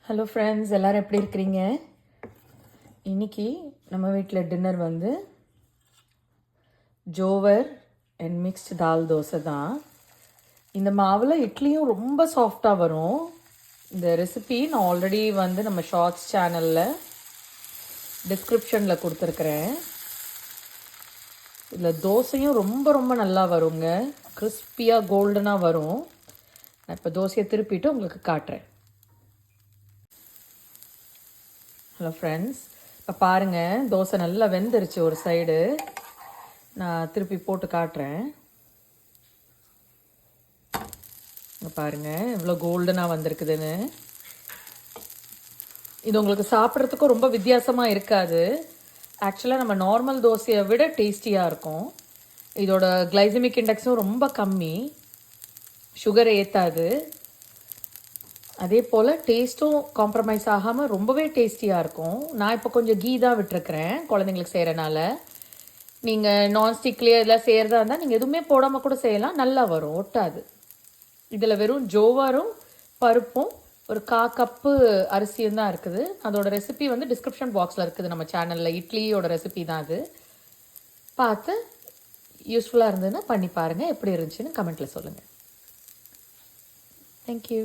Hello friends, எல்லோரும் எப்படி இருக்கிறீங்க? இன்றைக்கி நம்ம வீட்டில் டின்னர் வந்து ஜோவர் அண்ட் மிக்ஸ்டு தால் தோசை தான். இந்த மாவில் இட்லியும் ரொம்ப சாஃப்டாக வரும். இந்த ரெசிபி நான் ஆல்ரெடி வந்து நம்ம ஷார்ட்ஸ் சேனலில் டிஸ்கிரிப்ஷனில் கொடுத்துருக்குறேன். இதில் தோசையும் ரொம்ப ரொம்ப நல்லா வருங்க, கிறிஸ்பியாக கோல்டனாக வரும். நான் இப்போ தோசையை திருப்பிட்டு உங்களுக்கு காட்டுறேன். ஹலோ ஃப்ரெண்ட்ஸ், இப்போ பாருங்கள், தோசை நல்லா வெந்துருச்சு. ஒரு சைடு நான் திருப்பி போட்டு காட்டுறேன். பாருங்கள் இவ்வளோ கோல்டனாக வந்திருக்குதுன்னு. இது உங்களுக்கு சாப்பிட்றதுக்கும் ரொம்ப வித்தியாசமாக இருக்காது. ஆக்சுவலாக நம்ம நார்மல் தோசையை விட டேஸ்டியாக இருக்கும். இதோட கிளைசமிக் இண்டெக்ஸும் ரொம்ப கம்மி, சுகரை ஏற்றாது. அதே போல் டேஸ்ட்டும் காம்ப்ரமைஸ் ஆகாமல் ரொம்பவே டேஸ்டியாக இருக்கும். நான் இப்போ கொஞ்சம் கீ தான் விட்டுருக்குறேன் குழந்தைங்களுக்கு செய்கிறனால. நீங்கள் நான்ஸ்டிக்லேயே இதெல்லாம் செய்கிறதா இருந்தால் நீங்கள் எதுவுமே போடாமல் கூட செய்யலாம், நல்லா வரும், ஒட்டாது. இதில் வெறும் ஜோவரும் பருப்பும் ஒரு 1/4 கப்பு அரிசியும் தான் இருக்குது. அதோட ரெசிபி வந்து டிஸ்கிரிப்ஷன் பாக்ஸில் இருக்குது நம்ம சேனலில். இட்லியோட ரெசிபி தான் அது. பார்த்து யூஸ்ஃபுல்லாக இருந்ததுன்னா பண்ணி பாருங்கள். எப்படி இருந்துச்சுன்னு கமெண்ட்டில் சொல்லுங்கள். தேங்க்யூ.